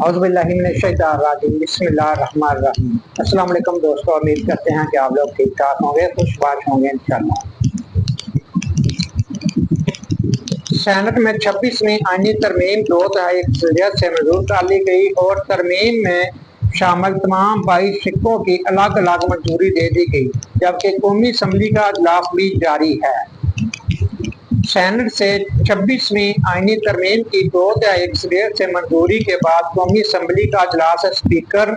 बिस्मिल्लाहिर्रहमानिर्रहीम। अस्सलाम वालेकुम दोस्तों, उम्मीद करते हैं कि आप लोग ठीक ठाक होंगे, खुशबाश होंगे इंशाल्लाह। सेनेट में 26वीं आईनी तरमीम 2 अक्सरियत से मंजूर कर ली गई और तरमीम में शामिल तमाम 22 सिक्कों की अलग अलग मंजूरी दे दी गई, जबकि कौमी असम्बली का इजलास भी जारी है। सेनेट से 26वीं आईनी तरमीम की 2/3 अक्सरियत से मंजूरी के बाद कौमी असम्बली का इजलास स्पीकर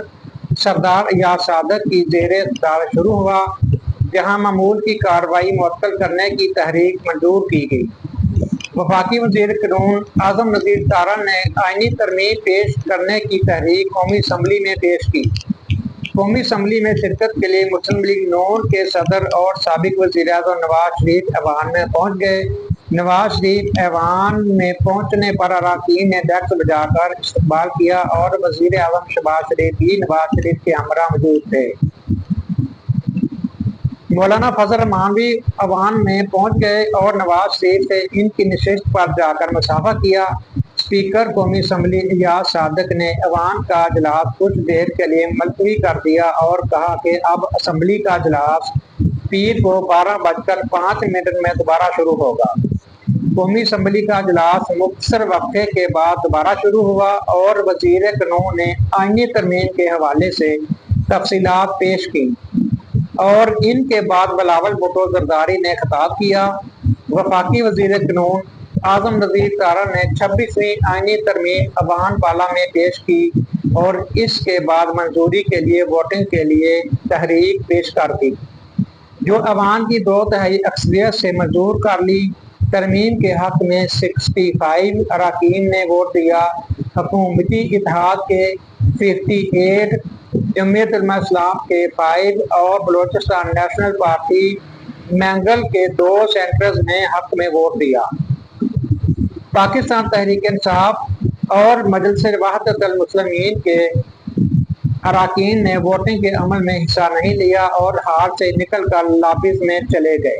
सरदार एजाज सादक की ज़ेरे सदारत शुरू हुआ, जहां मामूल की कार्रवाई मुअत्तल करने की तहरीक मंजूर की गई। वफाकी वज़ीर कानून आज़म नज़ीर तारण ने आईनी तरमीम पेश करने की तहरीक कौमी असम्बली में पेश की। कौमी असम्बली में शिरकत के लिए मुस्लिम लीग नून के सदर और साबिक वज़ीर-ए-आज़म नवाज शरीफ ऐवान में पहुँच गए। नवाज शरीफ ऐवान में पहुँचने पर अरकान ने डक्स बजाकर इस्तकबाल किया और वज़ीर-ए-आज़म शहबाज शरीफ भी नवाज शरीफ के हमरा मौजूद थे। मौलाना फजल रहमान भी ऐवान में पहुँच गए और नवाज शरीफ से इनकी नशिस्त पर जाकर मुसाफा किया। स्पीकर कौमी असम्बली एजाज सादक ने ऐवान का इजलास कुछ देर के लिए मुलतवी कर दिया और कहा कि अब असम्बली का इजलास पीर को 12:05 में दोबारा शुरू होगा। कौमी असम्बली का इजलास मुख्तसर वक्फे के बाद दोबारा शुरू हुआ और वज़ीर कानून ने आईनी तरमीम के हवाले से तफसीलात पेश की और इनके बाद बिलावल भुट्टो जरदारी ने खिताब किया। वफाकी वज़ीर कानून आज़म नज़ीर तारण ने 26वीं आईनी तरमीम अवान पाला में पेश की और इसके बाद मंजूरी के लिए वोटिंग के लिए तहरीक पेश कर दी, जो अवान की 2/3 अक्सरियत से मंजूर कर ली। तरमीम के हक में 65 अरकान ने वोट दिया। हुकूमती इत्तेहाद के 58, जमीयत उलमा इस्लाम के 5 और बलोचिस्तान नेशनल पार्टी मैंगल के 2 सेनेटर्स ने हक में वोट दिया। पाकिस्तान तहरीक इंसाफ और मजलिस वहदतुल मुस्लिमीन के अरकान ने वोटिंग के अमल में हिस्सा नहीं लिया और हार से निकल कर लॉबीज में चले गए।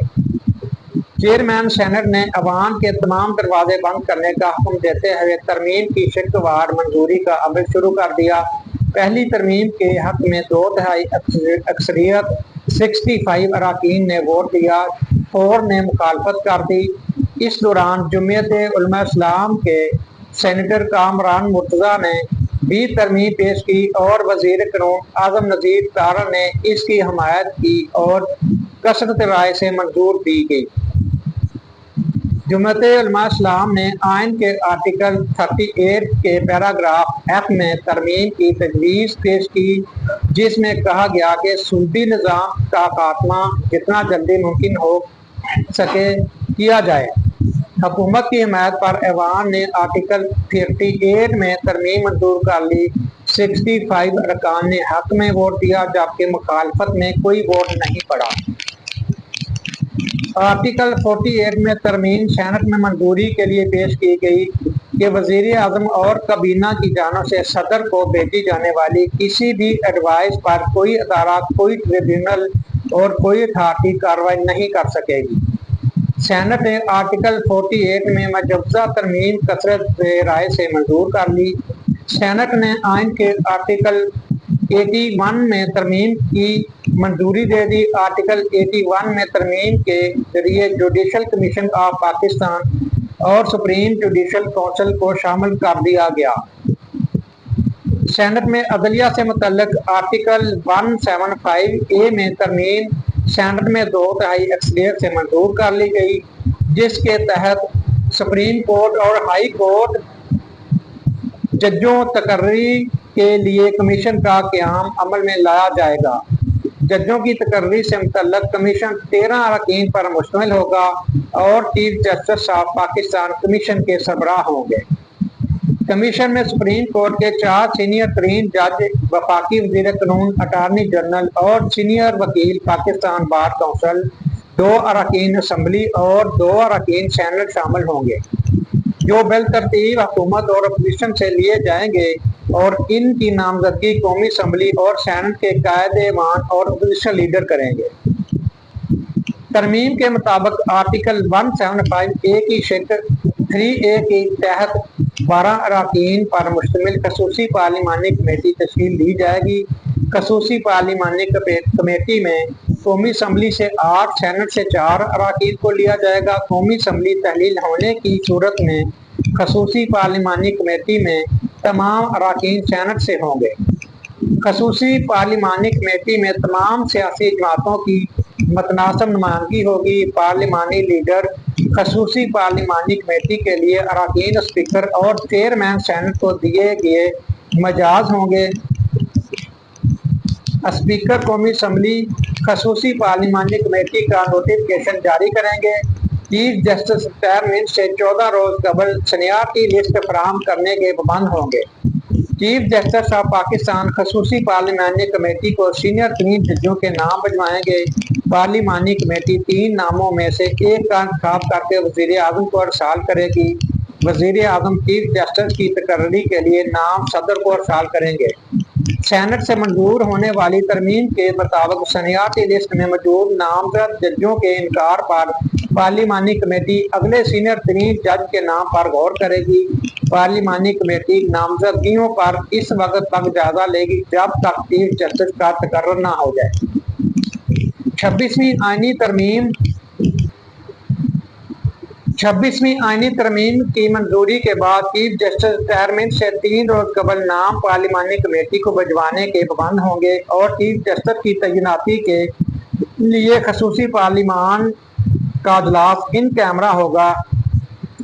चेयरमैन सेनेट ने अवान के तमाम दरवाजे बंद करने का हुक्म देते हुए तरमीम की शिकवार मंजूरी का अमल शुरू कर दिया। पहली तरमीम के हक में 2/3 अक्सरियत 65 अरकान ने वोट दिया, 4 ने मुखालफत कर दी। इस दौरान जमीयत उलमा इस्लाम के सेनेटर कामरान मुर्तज़ा ने भी तरमीम पेश की और वज़ीर कानून आज़म नज़ीर तारण ने इसकी हमायत की और कसरत राय से मंजूर दी गई। जमीयत उलमा इस्लाम ने आइन के आर्टिकल 38 के पैराग्राफ F में तरमीम की तजवीज़ पेश की, जिसमें कहा गया कि सूदी निज़ाम का खात्मा जितना जल्दी मुमकिन हो सके किया जाए। हुकूमत की हिमायत पर ऐवान ने आर्टिकल 38 में तरमीम मंजूर कर ली। 65 अरकान ने हक में वोट दिया, जबकि मुखालफत में कोई वोट नहीं पड़ा। आर्टिकल 48 में तरमीम सेनेट में मंजूरी के लिए पेश की गई कि वज़ीर आज़म और काबीना की जानिब से सदर को भेजी जाने वाली किसी भी एडवाइस पर कोई अदारा, कोई ट्रिब्यूनल और कोई अथॉरिटी कार्रवाई नहीं कर सकेगी। सेनेट ने आर्टिकल 48 में मजबूजा तरमीम कसरत राय से मंजूर कर ली। सेनेट ने आइन के आर्टिकल 81 में तरमीम की मंजूरी दे दी। आर्टिकल 81 में तरमीम के जरिए जुडिशल कमीशन ऑफ पाकिस्तान और सुप्रीम जुडिशल काउंसिल को शामिल कर दिया गया। सेनेट में अदलिया से मुतल्लिक आर्टिकल 175A में तरमीम सेनेट में 2/3 अक्सरियत से मंजूर कर ली गई, जिसके तहत सुप्रीम कोर्ट और हाई कोर्ट जजों तकर्री के लिए कमीशन का क़याम अमल में लाया जाएगा। जजों की तकर्री से मुतल्लिक कमीशन 13 अरकान पर मुश्तमिल होगा और chief justice of Pakistan commission के सरबराह होंगे। कमीशन में सुप्रीम कोर्ट के 4 सीनियर तरीन जज, वफाकी वज़ीर कानून, अटारनी जनरल और सीनियर वकील पाकिस्तान बार काउंसिल, 2 अरकान असम्बली और 2 अरकान सेनेट शामिल होंगे, जो बिल तरतीब हुकूमत और अपोजिशन से लिए जाएंगे और इनकी नामजदगी कौमी असम्बली और सेनेट के कायदे-ए-मान और अपोजिशन लीडर करेंगे। तरमीम के मुताबिक आर्टिकल 175A की शिक 3A के तहत 12 अरकान पर मुश्तमिल खसूसी पार्लिमानी कमेटी तश्कील दी जाएगी। खसूसी पार्लिमानी कमेटी में कौमी असम्बली से 8, सेनेट से 4 अरकान को लिया जाएगा। कौमी असम्बली तहलील होने की सूरत में खसूसी पार्लिमानी कमेटी में तमाम अरकान सेनेट से होंगे। खसूसी पार्लिमानी कमेटी में तमाम सियासी जमातों की मतनासब नुमाइंदगी होगी। पार्लिमानी लीडर खसूसी पार्लिमानी कमेटी के लिए अरकान स्पीकर और चेयरमैन सेनेट को दिए गए मजाज होंगे। स्पीकर कौमी असम्बली खसूसी पार्लिमानी कमेटी का नोटिफिकेशन जारी करेंगे। चीफ जस्टिस रिटायरमेंट से 14 रोज कबल सीनियरिटी लिस्ट फराहम करने के पाबंद होंगे। चीफ जस्टिस ऑफ पाकिस्तान खसूसी पार्लिमानी कमेटी को सीनियर 3 जजों के नाम भिजवाएंगे। पार्लिमानी कमेटी 3 नामों में से एक का इंतखाब करके वजीर आजम को अरसाल करेगी। वजीर आजम चीफ जस्टिस की तकर्री के लिए नाम सदर को अरसाल करेंगे। सेनेट से मंजूर होने वाली तरमीम के मुताबिक सीनियरिटी लिस्ट में मौजूद नामजद जजों के इनकार पर पार्लिमानी कमेटी अगले सीनियर 3 जज के नाम पर गौर करेगी। पार्लिमानी कमेटी नामजदगियों पर इस वक्त तक जायजा लेगी जब तक चीफ जस्टिस का तकर्रर न हो जाए। 26वीं आईनी तरमीम की मंजूरी के बाद चीफ जस्टिस रिटायरमेंट से 3 रोज कबल नाम पार्लिमानी कमेटी को भिजवाने के पाबंद होंगे और चीफ जस्टिस की तैनाती के लिए खसूसी पार्लिमान का इजलास इन कैमरा होगा।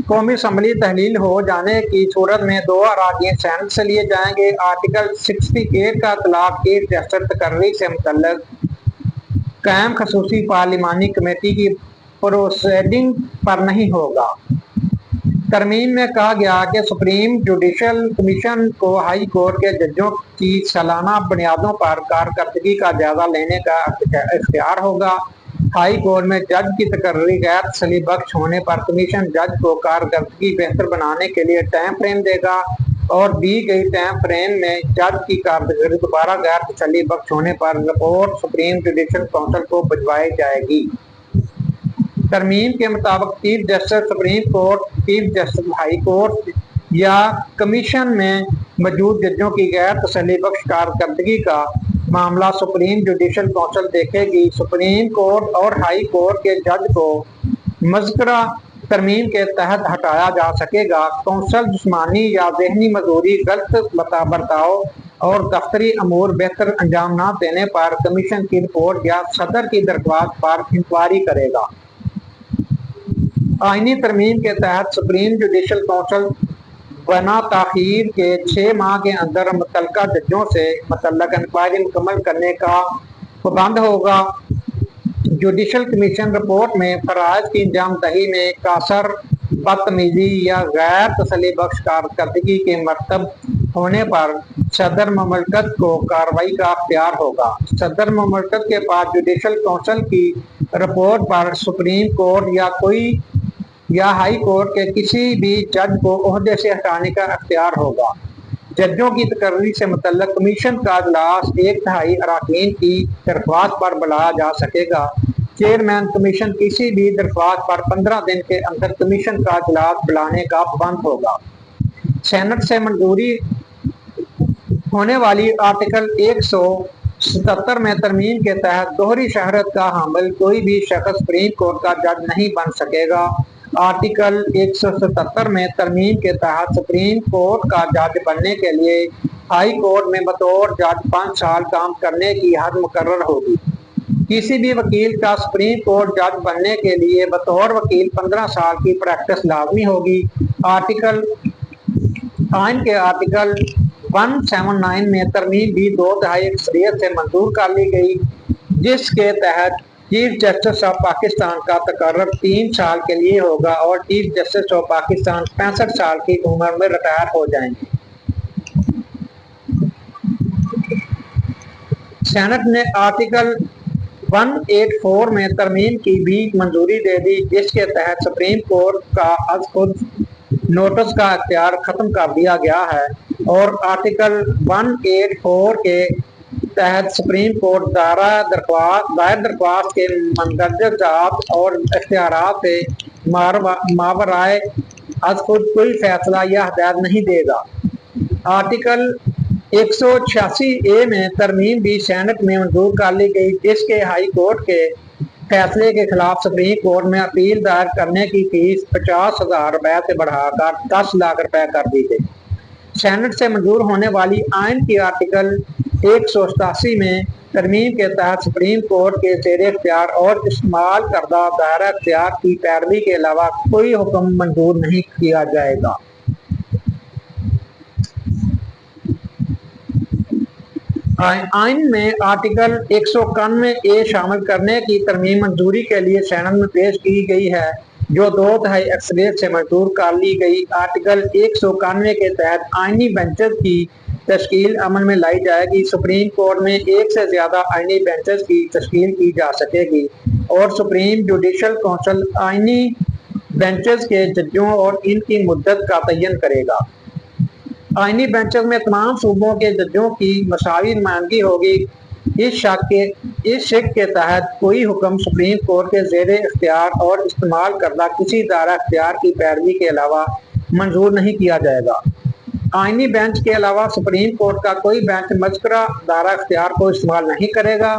कौमी असम्बली तहलील हो जाने की सूरत में 2 अरकान सेनेट से लिए जाएंगे। आर्टिकल 68 का इतलाक चीफ जस्टिस तकर्री से मुतल्लक कायम खसूसी पार्लिमानी कमेटी की प्रोसीडिंग पर नहीं होगा। तरमीम में कहा गया कि सुप्रीम जुडिशल कमीशन को हाई कोर्ट के जजों की सालाना बुनियादों पर कारकर्दगी का जायजा लेने का इख्तियार होगा। हाई कोर्ट में जज की तकर्री गैर तसल्ली बख्श होने पर कमीशन जज को कारकर्दगी बेहतर बनाने के लिए टाइम फ्रेम देगा और दी गई टाइम फ्रेम में जज की कारकर्दगी दोबारा गैर तसल्ली बख्श होने पर रिपोर्ट सुप्रीम जुडिशल काउंसिल को भिजवाई जाएगी। तरमीम के मुताबिक chief justice supreme court, chief justice high court या कमीशन में मौजूद जजों की गैर तसल्ली बख्श कारकर्दगी का मामला सुप्रीम जुडिशल काउंसिल देखेगी। सुप्रीम कोर्ट और हाई कोर्ट के जज को मज़कूरा तरमीम के तहत हटाया जा सकेगा। काउंसिल जिस्मानी या ज़हनी मजबूरी, गलत बर्ताव और दफ्तरी अमूर बेहतर अंजाम न देने पर कमीशन की रिपोर्ट या सदर की दरख्वास्त पर इंक्वायरी करेगा। आईनी तरमीम के तहत सुप्रीम जुडिशल काउंसिल बना ताखीर के 6 माह के अंदर मुतल्लिका जजों से मुतल्लिक इंक्वायरी मुकम्मल करने का पाबंद होगा। जुडिशल कमीशन रिपोर्ट में फराइज की अंजाम दही में कासर, बदतमीजी या गैर तसल्ली बख्श कारकर्दगी के मरतब होने पर सदर ममलकत को कार्रवाई का अख्तियार होगा। सदर ममलकत के पास जुडिशल काउंसिल की रिपोर्ट पर सुप्रीम कोर्ट या हाई कोर्ट के किसी भी जज को ओहदे से हटाने का अख्तियार होगा। जजों की तकर्री से मुतल्लिक कमीशन का इजलास 1/3 अरकान की दरख्वास्त पर बुलाया जा सकेगा। चेयरमैन कमीशन किसी भी दरख्वास्त पर 15 दिन के अंदर कमीशन का इजलास बुलाने का पाबंद होगा। सेनेट से मंजूरी होने वाली आर्टिकल 177 में तरमीम के तहत दोहरी शहरत का हामिल कोई भी शख्स सुप्रीम कोर्ट का जज नहीं बन सकेगा। आर्टिकल 177 में तरमीम के तहत सुप्रीम कोर्ट का जज बनने के लिए हाई कोर्ट में बतौर जज 5 साल काम करने की हद मुकर्रर होगी। किसी भी वकील का सुप्रीम कोर्ट जज बनने के लिए बतौर वकील 15 साल की प्रैक्टिस लाजमी होगी। आइन के आर्टिकल 179 में तरमीम भी 2/3 अक्सरियत से मंजूर कर ली गई, जिसके तहत चीफ जस्टिस ऑफ पाकिस्तान का तकर्रर 3 साल के लिए होगा और चीफ जस्टिस ऑफ पाकिस्तान 65 साल की उम्र में रिटायर हो जाएंगे। सेनेट ने आर्टिकल 184 में तरमीम की भी मंजूरी दे दी, जिसके तहत सुप्रीम कोर्ट का अज खुद नोटिस का अख्तियार खत्म कर दिया गया है और आर्टिकल 184 के तहत सुप्रीम कोर्ट दायर दरख्वास्त के मंदरजात और इख्तियारात से मावराए از خود کوئی فیصلہ یا ہدایت نہیں دے گا۔ آرٹیکل 186A میں ترمیم بھی سینٹ میں منظور کر لی گئی، جس کے ہائی کورٹ کے فیصلے کے خلاف سپریم کورٹ میں اپیل دائر کرنے کی فیس 50,000 روپے سے بڑھا کر 10 لاکھ روپے کر دی گئی۔ سینٹ سے منظور ہونے والی آئین کی آرٹیکل 187 میں ترمیم کے تحت سپریم کورٹ کے زیر اختیار اور استعمال کردہ دائرہ اختیار کی پیروی کے علاوہ کوئی حکم منظور نہیں کیا جائے گا۔ آئین میں آرٹیکل 191A شامل کرنے کی ترمیم منظوری کے لیے سینٹ میں پیش کی گئی ہے، جو 2/3 اکثریت سے منظور کر لی گئی۔ آرٹیکل 191 کے تحت آئینی بینچز کی تشکیل عمل میں لائی جائے گی۔ سپریم کورٹ میں ایک سے زیادہ آئینی بینچز کی تشکیل کی جا سکے گی اور سپریم جوڈیشل کونسل آئینی بینچز کے ججوں اور ان کی مدت کا تعین کرے گا۔ آئینی بینچز میں تمام صوبوں کے ججوں کی مساوی نمائندگی ہوگی۔ اس شق کے تحت کوئی حکم سپریم کورٹ کے زیر اختیار اور استعمال کردہ کسی دائرہ اختیار کی پیروی کے علاوہ منظور نہیں کیا جائے گا۔ آئینی بینچ کے علاوہ سپریم کورٹ کا کوئی بینچ مذکورہ دائرہ اختیار کو استعمال نہیں کرے گا۔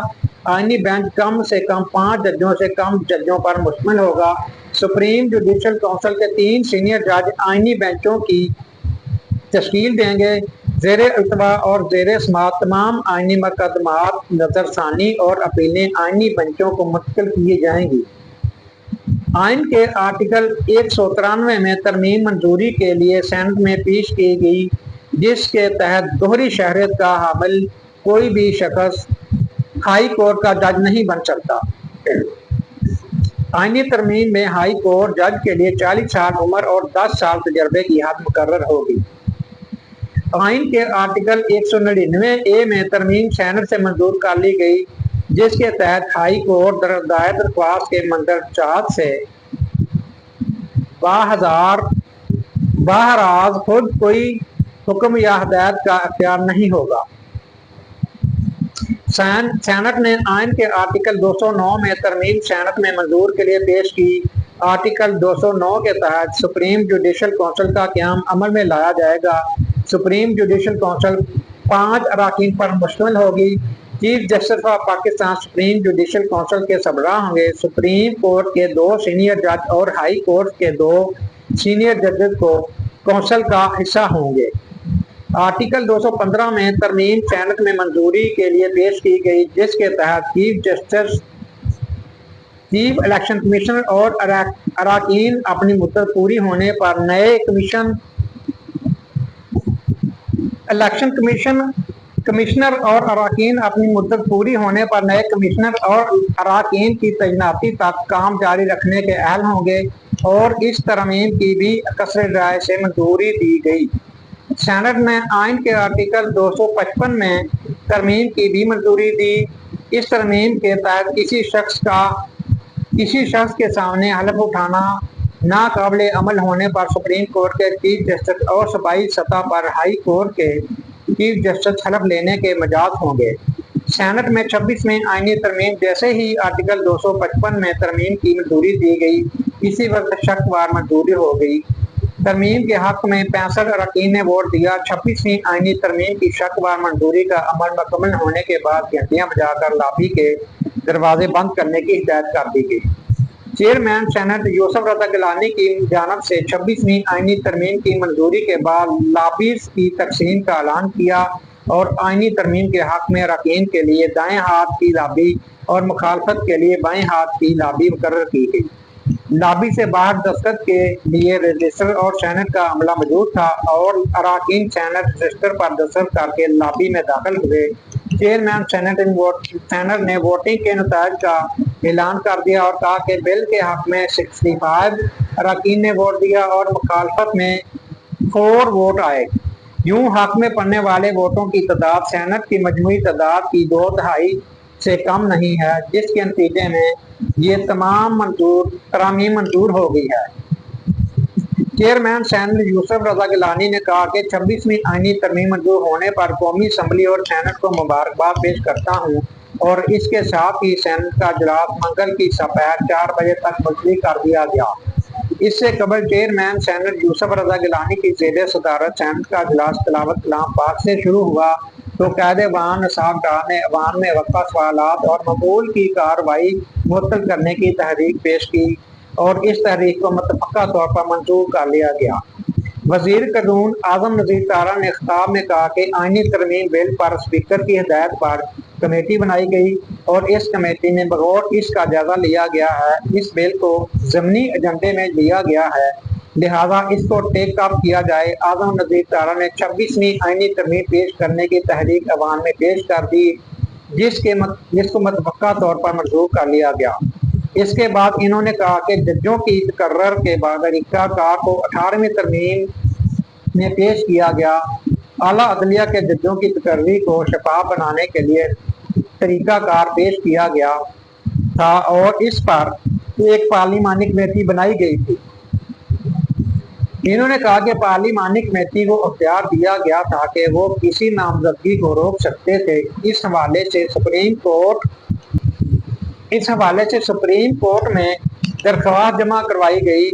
آئینی بینچ کم سے کم 5 ججوں سے کم ججوں پر مشتمل ہوگا۔ سپریم جوڈیشل کونسل کے 3 سینئر جج آئینی بینچوں کی تشکیل دیں گے۔ زیر التوا اور زیر سماعت تمام آئینی مقدمات، نظر ثانی اور اپیلیں آئینی بینچوں کو منتقل کی جائیں گی۔ آئین کے آرٹیکل 193 میں ترمیم منظوری کے لیے سینٹ میں پیش کی گئی، جس کے تحت دوہری شہریت کا حامل کوئی بھی شخص ہائی کورٹ کا جج نہیں بن سکتا۔ آئینی ترمیم میں ہائی کورٹ جج کے لیے 40 سال عمر اور 10 سال تجربے کی حد مقرر ہوگی۔ آئین کے آرٹیکل 199A میں ترمیم سینٹ سے منظور کر لی گئی، جس کے تحت ہائی کورٹ دائر درخواست کے مندرجات سے بہرحال خود کوئی حکم یا ہدایت کا اختیار نہیں ہوگا۔ سینٹ نے آئین کے آرٹیکل 209 میں ترمیم سینٹ میں منظور کے لیے پیش کی۔ آرٹیکل 209 کے تحت سپریم جوڈیشل کونسل کا قیام عمل میں لایا جائے گا۔ سپریم جوڈیشل کونسل 5 اراکین پر مشتمل ہوگی۔ Chief justice of Pakistan supreme judicial council کے سربراہ ہوں گے۔ سپریم کورٹ کے 2 سینئر جج اور ہائی کورٹ کے 2 سینئر ججز کو کونسل کا حصہ ہوں گے۔ آرٹیکل 215 میں ترمیم سینٹ میں منظوری کے لیے پیش کی گئی، جس کے تحت چیف الیکشن کمشنر اور اراکین اپنی مدت پوری ہونے پر نئے کمشنر اور اراکین اپنی مدت پوری ہونے پر نئے کمشنر اور اراکین کی تعیناتی تک کام جاری رکھنے کے اہل ہوں گے، اور اس ترمیم کی بھی اکثر رائے سے منظوری دی گئی۔ سینٹ نے آئین کے آرٹیکل 255 میں ترمیم کی بھی منظوری دی۔ اس ترمیم کے تحت کسی شخص کے سامنے حلف اٹھانا ناقابل عمل ہونے پر سپریم کورٹ کے چیف جسٹس اور صوبائی سطح پر ہائی کورٹ کے چیف جسٹس حلف لینے کے مجاز ہوں گے۔ سینٹ میں 26ویں آئینی ترمیم جیسے ہی آرٹیکل 255 میں ترمیم کی منظوری دی گئی، اسی وقت شک وار منظوری ہو گئی۔ ترمیم کے حق میں 65 اراکین نے ووٹ دیا۔ 26ویں آئینی ترمیم کی شک وار منظوری کا عمل مکمل ہونے کے بعد گھنٹیاں بجا کر لابی کے دروازے بند کرنے کی ہدایت کر دی گئی۔ چیئرمین سینٹ یوسف رضا گیلانی کی جانب سے 26ویں آئینی ترمیم کی منظوری کے بعد لابیز کی تقسیم کا اعلان کیا اور آئینی ترمیم کے حق میں اراکین کے لیے دائیں ہاتھ کی لابی اور مخالفت کے لیے بائیں ہاتھ کی لابی مقرر کی گئی۔ لابی سے باہر دستخط کے لیے رجسٹر اور سینٹ کا عملہ موجود تھا اور اراکین سینٹ رجسٹر پر دستخط کر کے لابی میں داخل ہوئے۔ چیئرمین سینٹ نے ووٹنگ کے نتائج کا اعلان کر دیا اور کہا کہ بل کے حق میں 65 اراکین نے ووٹ دیا اور مخالفت میں 4 ووٹ آئے۔ یوں حق میں پڑنے والے ووٹوں کی تعداد سینٹ کی مجموعی تعداد کی 2/3 سے کم نہیں ہے، جس کے نتیجے میں یہ تمام ترامیم منظور ہو گئی ہے۔ چیئرمین سینٹ یوسف رضا گیلانی نے کہا کہ 26ویں آئینی ترمیم منظور ہونے پر قومی اسمبلی اور سینٹ کو مبارکباد پیش کرتا ہوں، اور اس کے ساتھ ہی سینٹ کا اجلاس منگل کی سپہر 4 بجے تک ملتوی کر دیا گیا۔ اس سے قبل چیئرمین سینٹ یوسف رضا گیلانی کی زیر صدارت سینٹ کا اجلاس تلاوت کلام پاک سے شروع ہوا تو قائد ایوان نصاب ڈار نے ایوان میں وقفہ سوالات اور مقبول کی کارروائی معطل کرنے کی تحریک پیش کی اور اس تحریک کو متفقہ طور پر منظور کر لیا گیا۔ وزیر قانون اعظم نذیر طارہ نے خطاب میں کہا کہ آئینی ترمیم بل پر اسپیکر کی ہدایت پر کمیٹی بنائی گئی اور اس کمیٹی میں بغور اس کا جائزہ لیا گیا ہے۔ اس بل کو ضمنی ایجنڈے میں لیا گیا ہے، لہذا اس کو ٹیک اپ کیا جائے۔ اعظم نذیر طارہ نے 26ویں آئینی ترمیم پیش کرنے کی تحریک ایوان میں پیش کر دی جس کو متفقہ طور پر منظور کر لیا گیا۔ اس کے بعد انہوں نے کہا کہ ججوں کی تقرر کے بعد طریقہ کار کو 18ویں ترمیم میں پیش کیا گیا۔ اعلیٰ عدلیہ کے ججوں کی تقرری کو شفاف بنانے کے لیے طریقہ کار پیش کیا گیا تھا اور اس پر ایک پارلیمانی کمیٹی بنائی گئی تھی۔ انہوں نے کہا کہ پارلیمانی کمیٹی کو اختیار دیا گیا تھا کہ وہ کسی نامزدگی کو روک سکتے تھے۔ اس حوالے سے سپریم کورٹ میں درخواست جمع کروائی گئی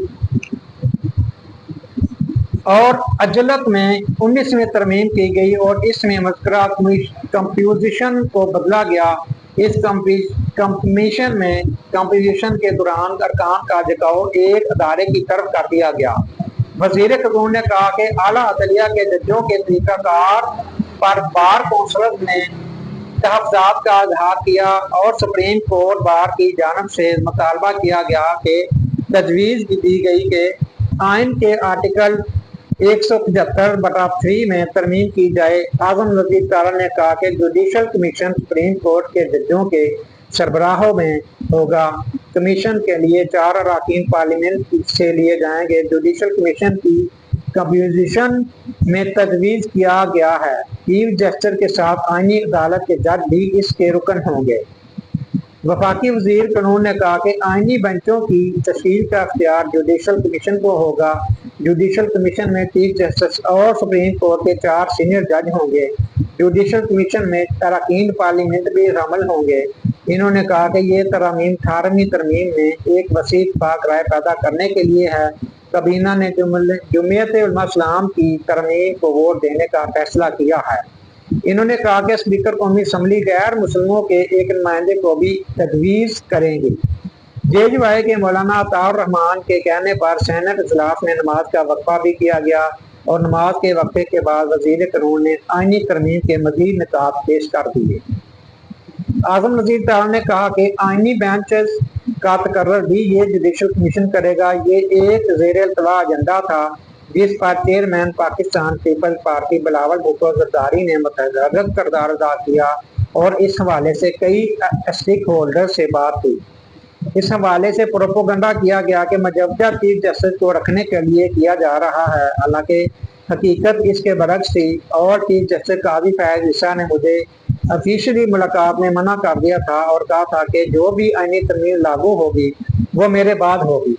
اور اجلت میں 19ویں ترمیم کی گئی اور اس میں مذکورہ کمپوزیشن کو بدلا گیا۔ اس کمپوزیشن کے دوران ارکان کا جھکاؤ ایک ادارے کی طرف کر دیا گیا۔ وزیر قانون نے کہا کہ اعلیٰ عدلیہ کے ججوں کے طریقہ کار پر بار کونسلز نے تحفظات کا اظہار کیا اور سپریم کورٹ بار کی جانب سے مطالبہ کیا گیا کہ تجویز دی گئی کہ آئین کے آرٹیکل 175/3 میں ترمیم کی جائے۔ اعظم نذیر طارہ نے کہا کہ جوڈیشل کمیشن سپریم کورٹ کے ججوں کے سربراہوں میں ہوگا۔ کمیشن کے لیے 4 اراکین پارلیمنٹ سے لیے جائیں گے۔ جوڈیشل کمیشن کی کمپوزیشن میں تجویز کیا گیا ہے چیف جسٹس کے ساتھ آئینی عدالت کے جج بھی اس کے رکن ہوں گے۔ وفاقی وزیر قانون نے کہا کہ آئینی بینچوں کی تشکیل کا اختیار جوڈیشل کمیشن کو ہوگا۔ جوڈیشل کمیشن میں چیف جسٹس اور سپریم کورٹ کے 4 سینئر جج ہوں گے۔ جوڈیشل کمیشن میں اراکین پارلیمنٹ بھی شامل ہوں گے۔ انہوں نے کہا کہ یہ ترامیم 18ویں ترمیم میں ایک وسیع اتفاق رائے پیدا کرنے کے لیے ہے۔ کابینہ نے جمعیت علماء اسلام کی ترمیم کو ووٹ دینے کا فیصلہ کیا ہے۔ انہوں نے کہا کہ اسپیکر قومی اسمبلی غیر مسلموں کے ایک نمائندے کو بھی تجویز کریں گی۔ JUI کے مولانا عطاء الرحمان کے کہنے پر سینٹ اجلاس میں نماز کا وقفہ بھی کیا گیا اور نماز کے وقفے کے بعد وزیر قانون نے آئینی ترمیم کے مزید نکات پیش کر دیے۔ اعظم نذیر طارہ نے کہا کہ آئینی بینچز کا تقرر بھی یہ جوڈیشل کمیشن کرے گا۔ یہ ایک زیر التوا ایجنڈا تھا جس پر chairman Pakistan Peoples Party Bilawal Bhutto Zardari نے متحرک کردار ادا کیا اور اس حوالے سے کئی اسٹیک ہولڈر سے بات کی۔ اس حوالے سے پروپیگنڈا کیا گیا کہ مجوزہ چیف جسٹس کو رکھنے کے لیے کیا جا رہا ہے، حالانکہ حقیقت اس کے برعکس تھی اور چیف جسٹس قاضی فیاض عیسیٰ نے مجھے آفیشلی ملاقات میں منع کر دیا تھا اور کہا تھا کہ جو بھی آئینی ترمیم لاگو ہوگی وہ میرے بعد ہوگی۔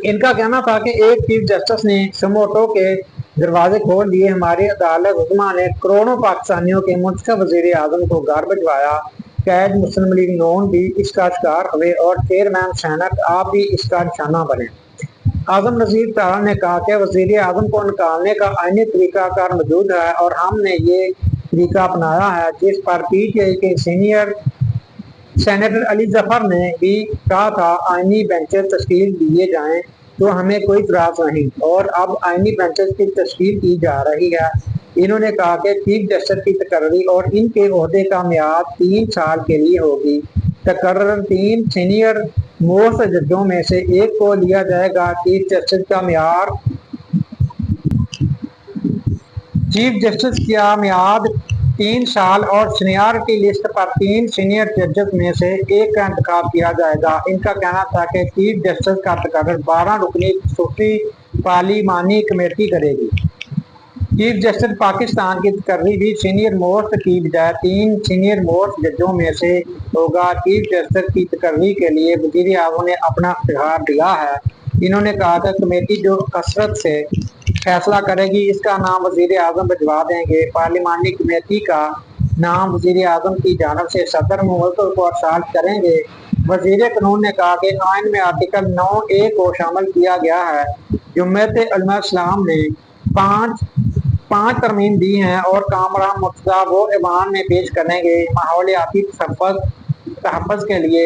ان کا کہنا تھا کہ ایک چیف جسٹس نے سموٹو کے دروازے کھول دیے۔ ہماری عدالت عظمیٰ نے کروڑوں پاکستانیوں کے منتخب وزیر اعظم کو گھر بھجوایا۔ قائد مسلم لیگ نون بھی اس کا شکار ہوئے اور چیئرمین سینٹ آپ بھی اس کا نشانہ بنے۔ اعظم نذیر طارہ نے کہا کہ وزیر اعظم کو نکالنے کا آئینی طریقہ کار موجود ہے اور ہم نے یہ طریقہ اپنایا ہے، جس پر PTI کے سینئر سینیٹر علی ظفر نے بھی کہا تھا آئینی بینچز تشکیل دیے جائیں تو ہمیں کوئی اعتراض نہیں، اور اب آئینی بینچز کی تشکیل کی جا رہی ہے۔ انہوں نے کہا کہ چیف جسٹس کی تقرری اور ان کے عہدے کا میعاد 3 سال کے لیے ہوگی۔ تقرر 3 سینئر موسٹ ججوں میں سے ایک کو لیا جائے گا۔ چیف جسٹس کا میعاد 3 سال اور سینیارٹی لسٹ پر 3 سینئر ججز میں سے ایک کا انتخاب کیا جائے گا۔ ان کا کہنا تھا کہ چیف جسٹس کا تقرر 12 رکنی خصوصی پارلیمانی کمیٹی کرے گی۔ چیف جسٹس پاکستان کی تقرری بھی سینئر موسٹ کی بجائے 3 سینئر موسٹ ججوں میں سے ہوگا۔ چیف جسٹس کی تقرری کے لیے وزیر اعظم نے اپنا اختیار دیا ہے۔ انہوں نے کہا کہ کمیٹی جو کثرت سے فیصلہ کرے گی اس کا نام وزیر اعظم بھجوا دیں گے۔ پارلیمانی کمیٹی کا نام وزیر اعظم کی جانب سے صدر مملکت کو ارسال کریں گے۔ वजीर कानून ने कहा कि आइन में आर्टिकल 9A को शामिल किया गया है। जमात उलमा इस्लाम ने पाँच तरमीम दी हैं और कामरान मुर्तज़ा वो ईवान में पेश करेंगे। माहौलियाती तहफ़्फ़ुज़ के लिए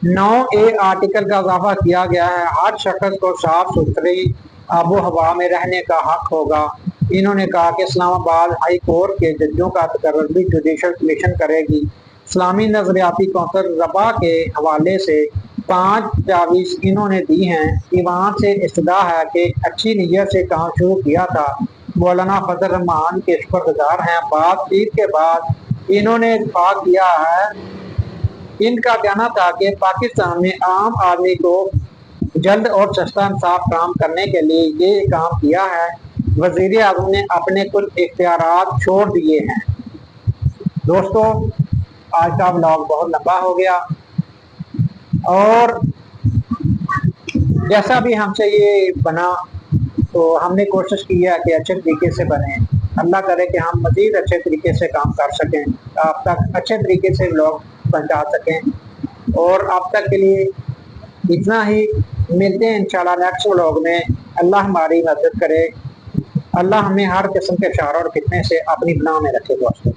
9A आर्टिकल का इजाफा किया गया है। हर शख्स को साफ सुथरी आबो हवा में रहने का हक होगा। इन्होंने कहा कि इस्लामाबाद हाई कोर्ट के जजों का तकर्रुर भी जुडिशल कमीशन करेगी। इस्लामी नजरियाती कौंसिल रबा के हवाले से 5 तजावीज़ इन्होंने दी हैं। ईवान से इस्तदा है कि अच्छी नीयत से काम शुरू किया था। मौलाना फजल रहमान के शुक्रगुजार हैं। बातचीत के बाद इन्होंने इत्तफाक किया है। इनका कहना था कि पाकिस्तान में आम आदमी को जल्द और सस्ता इंसाफ फराहम करने के लिए ये काम किया है। वज़ीर आज़म ने अपने कुछ इख्तियारात छोड़ दिए हैं। दोस्तों, आज का ब्लॉग बहुत लंबा हो गया और जैसा भी हमसे ये बना तो हमने कोशिश की है कि अच्छे तरीके से बने। अल्लाह करे कि हम मज़ीद अच्छे तरीके से काम कर सकें, आप तक अच्छे तरीके से ब्लॉग पहुंचा सकें। और आप तक के लिए इतना ही। मिलते हैं इंशाल्लाह नेक्स्ट व्लॉग में। अल्लाह हमारी मदद करे। अल्लाह हमें हर किस्म के शर और फितने से अपनी पनाह में रखे दोस्तों।